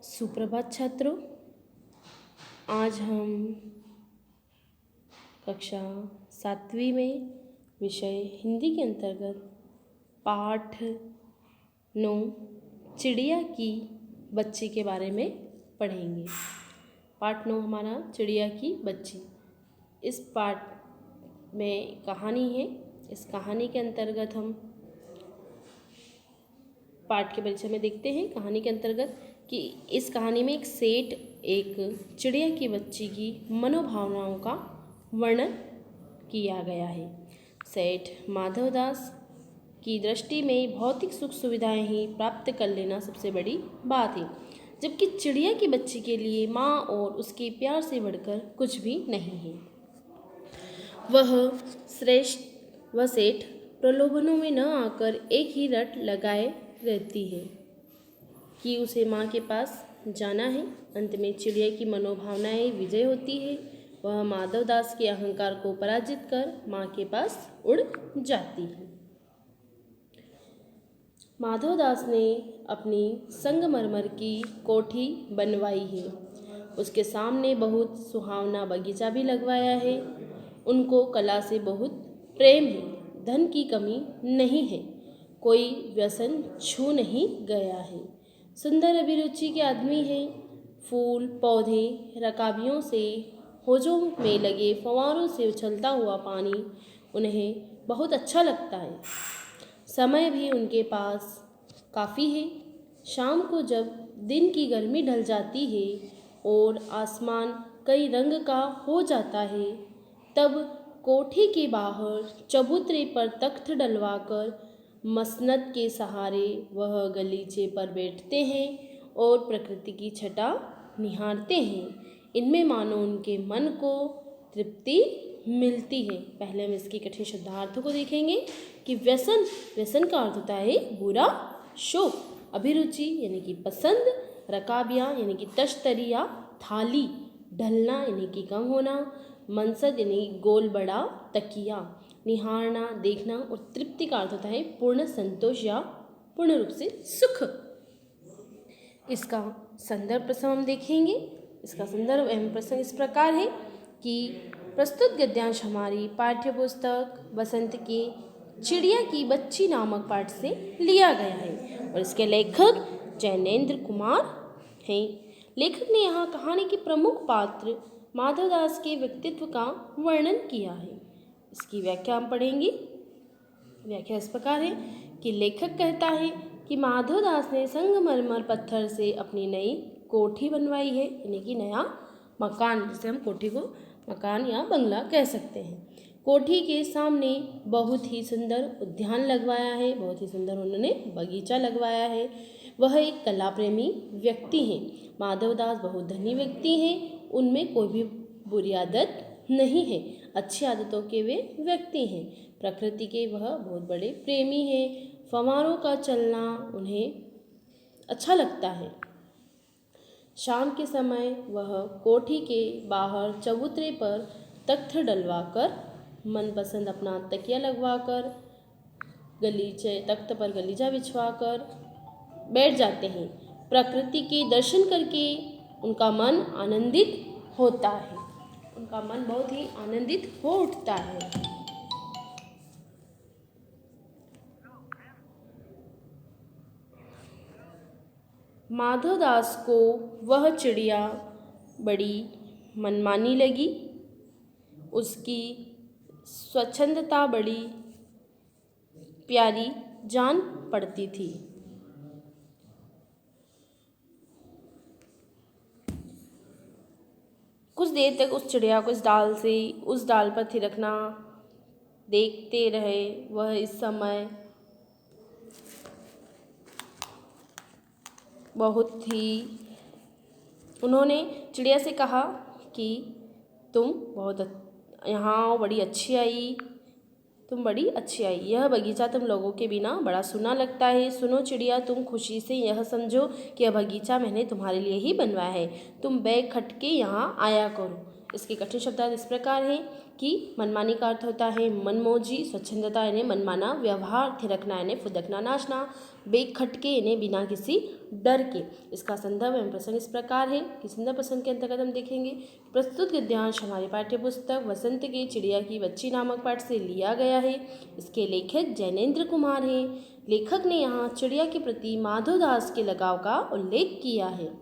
सुप्रभात छात्रों। आज हम कक्षा 7वीं में विषय हिंदी के अंतर्गत पाठ 9 चिड़िया की बच्ची के बारे में पढ़ेंगे। पाठ 9 हमारा चिड़िया की बच्ची। इस पाठ में कहानी है। इस कहानी के अंतर्गत हम पाठ के परिचय में देखते हैं। कहानी के अंतर्गत कि इस कहानी में एक सेठ एक चिड़िया की बच्ची की मनोभावनाओं का वर्णन किया गया है। सेठ माधवदास की दृष्टि में भौतिक सुख सुविधाएं ही प्राप्त कर लेना सबसे बड़ी बात है, जबकि चिड़िया की बच्ची के लिए माँ और उसके प्यार से बढ़कर कुछ भी नहीं है। वह सेठ प्रलोभनों में न आकर एक ही रट लगाए रहती है कि उसे माँ के पास जाना है। अंत में चिड़िया की मनोभावनाएं विजय होती है। वह माधवदास के अहंकार को पराजित कर माँ के पास उड़ जाती है। माधवदास ने अपनी संगमरमर की कोठी बनवाई है। उसके सामने बहुत सुहावना बगीचा भी लगवाया है। उनको कला से बहुत प्रेम है। धन की कमी नहीं है। कोई व्यसन छू नहीं गया है। सुंदर अभिरुचि के आदमी है। फूल पौधे रकाबियों से होजों में लगे फव्वारों से उछलता हुआ पानी उन्हें बहुत अच्छा लगता है। समय भी उनके पास काफ़ी है। शाम को जब दिन की गर्मी ढल जाती है और आसमान कई रंग का हो जाता है, तब कोठी के बाहर चबूतरे पर तख्त डलवाकर मसनद के सहारे वह गलीचे पर बैठते हैं और प्रकृति की छटा निहारते हैं। इनमें मानो उनके मन को तृप्ति मिलती है। पहले हम इसके कठिन शब्दार्थों को देखेंगे कि व्यसन का अर्थ होता है बुरा शौक। अभिरुचि यानी कि पसंद। रकाबियाँ यानी कि तश्तरी या थाली। ढलना यानी कि कम होना। मनसद यानी गोल बड़ा तकिया। निहारना देखना। और तृप्ति का अर्थ होता है पूर्ण संतोष या पूर्ण रूप से सुख। इसका संदर्भ प्रसंग हम देखेंगे। इसका संदर्भ एवं प्रसंग इस प्रकार है कि प्रस्तुत गद्यांश हमारी पाठ्य पुस्तक बसंत के चिड़िया की बच्ची नामक पाठ से लिया गया है और इसके लेखक जैनेन्द्र कुमार हैं। लेखक ने यहाँ कहानी के प्रमुख पात्र माधवदास के व्यक्तित्व का वर्णन किया है। इसकी व्याख्या हम पढ़ेंगे। व्याख्या इस प्रकार है कि लेखक कहता है कि माधवदास ने संगमरमर पत्थर से अपनी नई कोठी बनवाई है, यानी कि नया मकान, जिसे हम कोठी को मकान या बंगला कह सकते हैं। कोठी के सामने बहुत ही सुंदर उद्यान लगवाया है। बहुत ही सुंदर उन्होंने बगीचा लगवाया है। वह एक कला प्रेमी व्यक्ति हैं। माधवदास बहुत धनी व्यक्ति हैं। उनमें कोई भी बुरी आदत नहीं है। अच्छी आदतों के वे व्यक्ति हैं। प्रकृति के वह बहुत बड़े प्रेमी हैं। फव्वारों का चलना उन्हें अच्छा लगता है। शाम के समय वह कोठी के बाहर चबूतरे पर तख्त डलवाकर मनपसंद अपना तकिया लगवाकर तख्त पर गलीचा बिछवाकर बैठ जाते हैं। प्रकृति के दर्शन करके उनका मन आनंदित होता है। उनका मन बहुत ही आनंदित हो उठता है। माधवदास को वह चिड़िया बड़ी मनमानी लगी। उसकी स्वच्छंदता बड़ी प्यारी जान पड़ती थी। कुछ देर तक उस चिड़िया को इस डाल से उस डाल पर थिरकना देखते रहे। वह इस समय उन्होंने चिड़िया से कहा कि तुम यहाँ बड़ी अच्छी आई। तुम बड़ी अच्छी आई। यह बगीचा तुम लोगों के बिना बड़ा सुना लगता है। सुनो चिड़िया, तुम खुशी से यह समझो कि यह बगीचा मैंने तुम्हारे लिए ही बनवाया है। तुम बैग खटके यहाँ आया करो। इसके कठिन शब्दार्थ इस प्रकार हैं की मनमानी का अर्थ होता है मनमौजी, स्वच्छंदता यानी मनमाना व्यवहार, थिरकना यानी फुदकना नाचना, बेखटके यानी बिना किसी डर के। इसका संदर्भ एवं प्रसंग इस प्रकार है कि संदर्भ प्रसंग के अंतर्गत हम देखेंगे प्रस्तुत गद्यांश हमारे पाठ्य पुस्तक वसंत की चिड़िया की बच्ची नामक पाठ से लिया गया है। इसके लेखक जैनेन्द्र कुमार हैं। लेखक ने यहाँ चिड़िया के प्रति माधवदास के लगाव का उल्लेख किया है।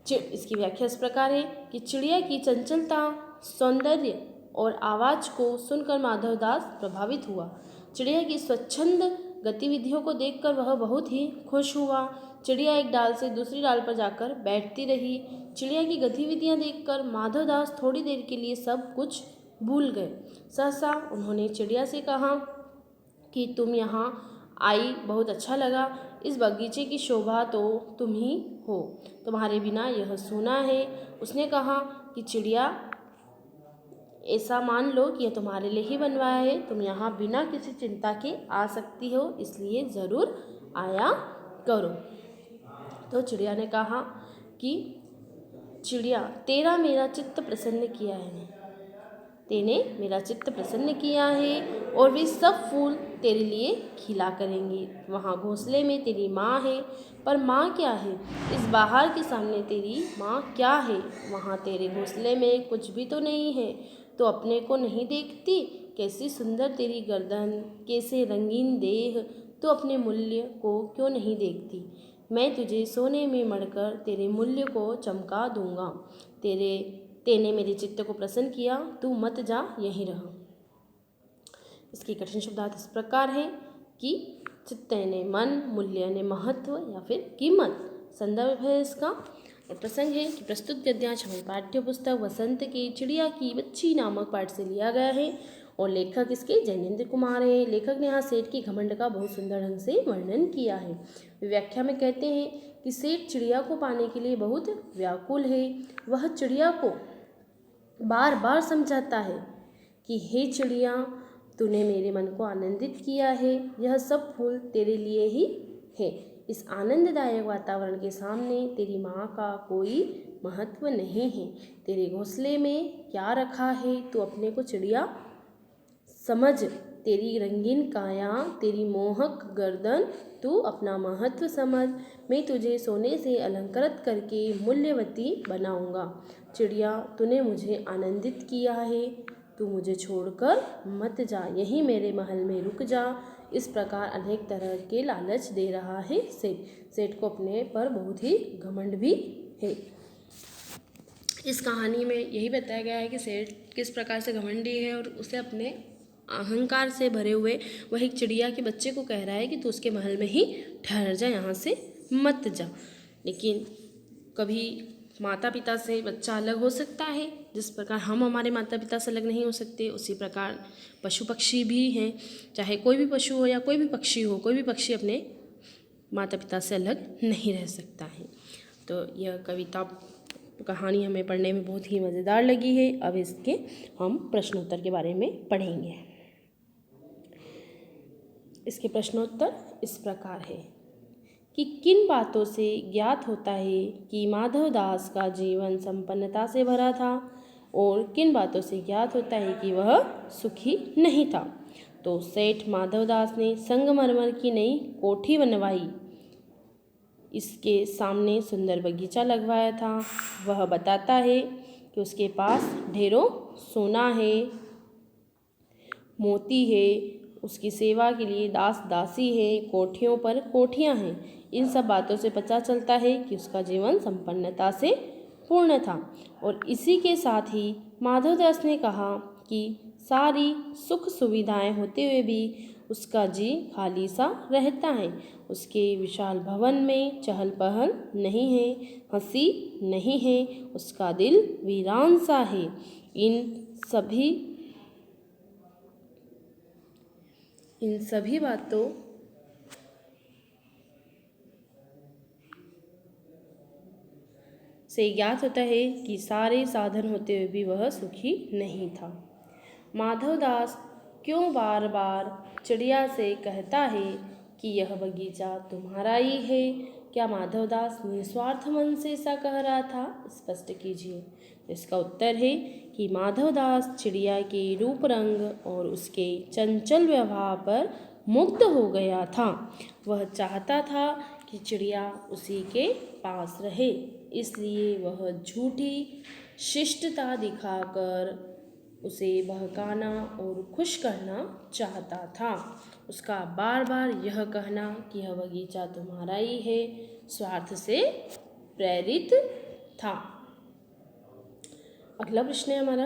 इसकी व्याख्या इस प्रकार है कि चिड़िया की चंचलता, सौंदर्य और आवाज़ को सुनकर माधवदास प्रभावित हुआ। चिड़िया की स्वच्छंद गतिविधियों को देखकर वह बहुत ही खुश हुआ। चिड़िया एक डाल से दूसरी डाल पर जाकर बैठती रही। चिड़िया की गतिविधियां देखकर माधवदास थोड़ी देर के लिए सब कुछ भूल गए। सहसा उन्होंने चिड़िया से कहा कि तुम यहाँ आई बहुत अच्छा लगा। इस बगीचे की शोभा तो तुम ही हो, तुम्हारे बिना यह सूना है। उसने कहा कि चिड़िया, ऐसा मान लो कि यह तुम्हारे लिए ही बनवाया है। तुम यहाँ बिना किसी चिंता के आ सकती हो, इसलिए ज़रूर आया करो। तो चिड़िया ने कहा कि चिड़िया, तेरा मेरा चित्त प्रसन्न किया है, तेने मेरा चित्त प्रसन्न किया है और वे सब फूल तेरे लिए खिला करेंगे। वहाँ घोंसले में तेरी माँ है, पर माँ क्या है? इस बाहर के सामने तेरी माँ क्या है? वहाँ तेरे घोंसले में कुछ भी तो नहीं है। तो अपने को नहीं देखती? कैसी सुंदर तेरी गर्दन, कैसे रंगीन देह। तो अपने मूल्य को क्यों नहीं देखती? मैं तुझे सोने में मढ़कर तेरे मूल्य को चमका दूंगा। तेने मेरे चित्त को प्रसन्न किया, तू मत जा, यहीं रह। इसकी कठिन शब्दार्थ इस प्रकार है कि चित्त यानी मन, मूल्य यानी महत्व या फिर कीमत। संदर्भ है इसका और प्रसंग है कि प्रस्तुत गद्यांश हमारी पाठ्य पुस्तक वसंत की चिड़िया की बच्ची नामक पाठ से लिया गया है और लेखक इसके जैनेन्द्र कुमार हैं। लेखक ने यहाँ सेठ की घमंड का बहुत सुंदर ढंग से वर्णन किया है। व्याख्या में कहते हैं कि सेठ चिड़िया को पाने के लिए बहुत व्याकुल है। वह चिड़िया को बार बार समझाता है कि हे चिड़िया, तूने मेरे मन को आनंदित किया है। यह सब फूल तेरे लिए ही है। इस आनंददायक वातावरण के सामने तेरी माँ का कोई महत्व नहीं है। तेरे घोंसले में क्या रखा है तू अपने को चिड़िया समझ। तेरी रंगीन काया, तेरी मोहक गर्दन, तू अपना महत्व समझ। मैं तुझे सोने से अलंकृत करके मूल्यवती बनाऊंगा। चिड़िया, तूने मुझे आनंदित किया है, तू मुझे छोड़कर मत जा, यहीं मेरे महल में रुक जा। इस प्रकार अनेक तरह के लालच दे रहा है सेठ। सेठ को अपने पर बहुत ही घमंड भी है। इस कहानी में यही बताया गया है कि सेठ किस प्रकार से घमंडी है और उसे अपने अहंकार से भरे हुए वह एक चिड़िया के बच्चे को कह रहा है कि तू उसके महल में ही ठहर जा, यहाँ से मत जा। लेकिन कभी माता पिता से बच्चा अलग हो सकता है, जिस प्रकार हम हमारे माता पिता से अलग नहीं हो सकते, उसी प्रकार पशु पक्षी भी हैं। चाहे कोई भी पशु हो या कोई भी पक्षी हो, कोई भी पक्षी अपने माता पिता से अलग नहीं रह सकता है। तो यह कविता कहानी हमें पढ़ने में बहुत ही मज़ेदार लगी है। अब इसके हम प्रश्नोत्तर के बारे में पढ़ेंगे। इसके प्रश्नोत्तर इस प्रकार है कि किन बातों से ज्ञात होता है कि माधवदास का जीवन संपन्नता से भरा था और किन बातों से ज्ञात होता है कि वह सुखी नहीं था। तो सेठ माधवदास ने संगमरमर की नई कोठी बनवाई, इसके सामने सुंदर बगीचा लगवाया था। वह बताता है कि उसके पास ढेरों सोना है, मोती है, उसकी सेवा के लिए दास दासी है, कोठियों पर कोठियाँ हैं। इन सब बातों से पता चलता है कि उसका जीवन संपन्नता से पूर्ण था। और इसी के साथ ही माधवदास ने कहा कि सारी सुख सुविधाएं होते हुए भी उसका जी खाली सा रहता है। उसके विशाल भवन में चहल पहल नहीं है, हंसी नहीं है, उसका दिल वीरान सा है। इन सभी बातों से ज्ञात होता है कि सारे साधन होते हुए भी वह सुखी नहीं था। माधवदास क्यों बार बार चिड़िया से कहता है कि यह बगीचा तुम्हारा ही है? क्या माधवदास निस्वार्थ मन से ऐसा कह रहा था? स्पष्ट कीजिए। इसका उत्तर है कि माधवदास चिड़िया के रूप रंग और उसके चंचल व्यवहार पर मुग्ध हो गया था। वह चाहता था कि चिड़िया उसी के पास रहे, इसलिए वह झूठी शिष्टता दिखाकर उसे बहकाना और खुश करना चाहता था। उसका बार बार यह कहना कि यह बगीचा तुम्हारा ही है स्वार्थ से प्रेरित था। अगला प्रश्न है हमारा,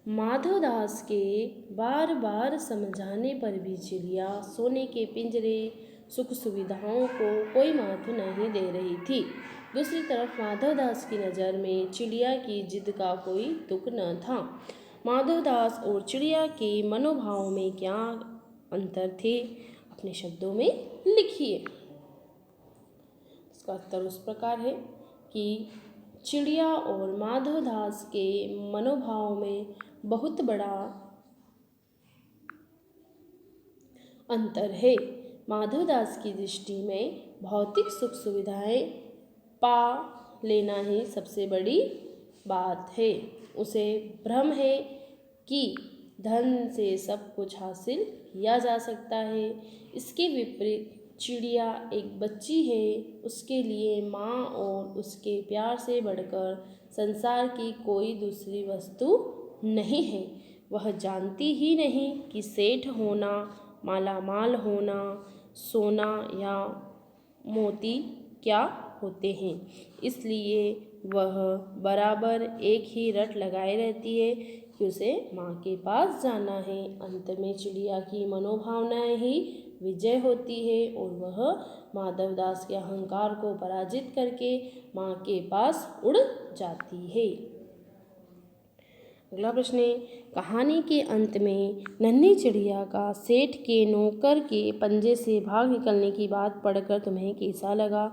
माधवदास के बार बार समझाने पर भी चिड़िया सोने के पिंजरे सुख सुविधाओं को कोई महत्व नहीं दे रही थी। दूसरी तरफ माधवदास की नज़र में चिड़िया की जिद का कोई तुक न था। माधवदास और चिड़िया के मनोभाव में क्या अंतर थे, अपने शब्दों में लिखिए। इसका उत्तर उस प्रकार है कि चिड़िया और माधवदास के मनोभाव में बहुत बड़ा अंतर है। माधवदास की दृष्टि में भौतिक सुख सुविधाएं पा लेना ही सबसे बड़ी बात है। उसे भ्रम है कि धन से सब कुछ हासिल किया जा सकता है। इसके विपरीत चिड़िया एक बच्ची है, उसके लिए माँ और उसके प्यार से बढ़कर संसार की कोई दूसरी वस्तु नहीं है। वह जानती ही नहीं कि सेठ होना, मालामाल होना, सोना या मोती क्या होते हैं, इसलिए वह बराबर एक ही रट लगाए रहती है कि उसे माँ के पास जाना है। अंत में चिड़िया की मनोभावनाएं ही विजय होती है और वह माधवदास के अहंकार को पराजित करके माँ के पास उड़ जाती है। अगला प्रश्न है, कहानी के अंत में नन्ही चिड़िया का सेठ के नौकर के पंजे से भाग निकलने की बात पढ़कर तुम्हें कैसा लगा?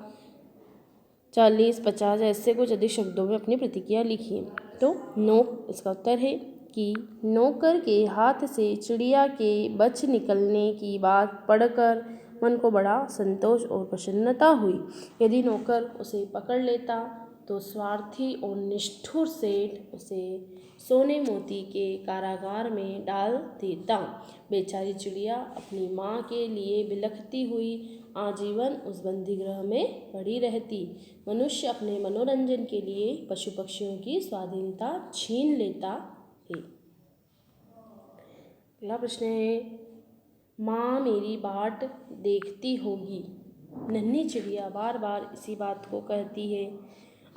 40-50 ऐसे कुछ अधिक शब्दों में अपनी प्रतिक्रिया लिखिए। तो इसका उत्तर है कि नौकर के हाथ से चिड़िया के बच निकलने की बात पढ़कर मन को बड़ा संतोष और प्रसन्नता हुई। यदि नौकर उसे पकड़ लेता तो स्वार्थी और निष्ठुर सेठ उसे सोने मोती के कारागार में डाल देता। बेचारी चिड़िया अपनी माँ के लिए बिलखती हुई आजीवन उस बंदीगृह में पड़ी रहती। मनुष्य अपने मनोरंजन के लिए पशु पक्षियों की स्वाधीनता छीन लेता है। अगला प्रश्न है, माँ मेरी बाट देखती होगी। नन्ही चिड़िया बार बार इसी बात को कहती है।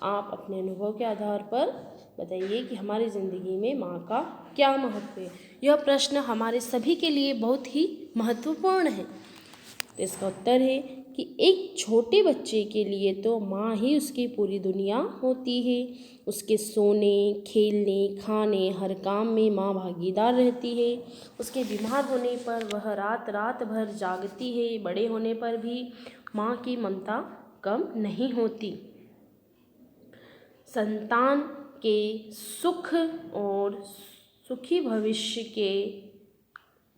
आप अपने अनुभव के आधार पर बताइए कि हमारी ज़िंदगी में माँ का क्या महत्व है। यह प्रश्न हमारे सभी के लिए बहुत ही महत्वपूर्ण है। तो इसका उत्तर है कि एक छोटे बच्चे के लिए तो माँ ही उसकी पूरी दुनिया होती है। उसके सोने, खेलने, खाने, हर काम में माँ भागीदार रहती है। उसके बीमार होने पर वह रात रात भर जागती है। बड़े होने पर भी माँ की ममता कम नहीं होती। संतान के सुख और सुखी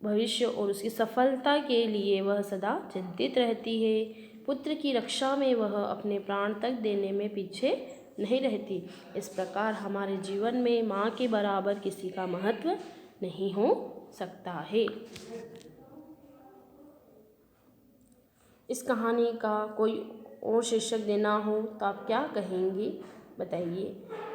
भविष्य और उसकी सफलता के लिए वह सदा चिंतित रहती है। पुत्र की रक्षा में वह अपने प्राण तक देने में पीछे नहीं रहती। इस प्रकार हमारे जीवन में माँ के बराबर किसी का महत्व नहीं हो सकता है। इस कहानी का कोई और शीर्षक देना हो तो आप क्या कहेंगे, बताइए।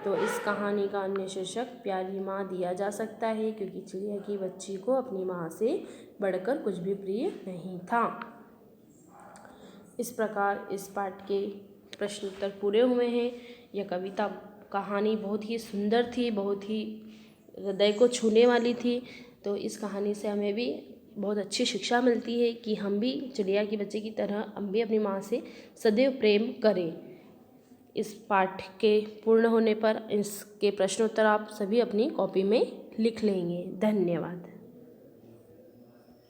तो इस कहानी का अन्य शीर्षक प्यारी माँ दिया जा सकता है, क्योंकि चिड़िया की बच्ची को अपनी माँ से बढ़कर कुछ भी प्रिय नहीं था। इस प्रकार इस पाठ के प्रश्न उत्तर पूरे हुए हैं। यह कविता कहानी बहुत ही सुंदर थी, बहुत ही हृदय को छूने वाली थी। तो इस कहानी से हमें भी बहुत अच्छी शिक्षा मिलती है कि हम भी चिड़िया की बच्चे की तरह हम भी अपनी माँ से सदैव प्रेम करें। इस पाठ के पूर्ण होने पर इसके प्रश्नोत्तर आप सभी अपनी कॉपी में लिख लेंगे। धन्यवाद।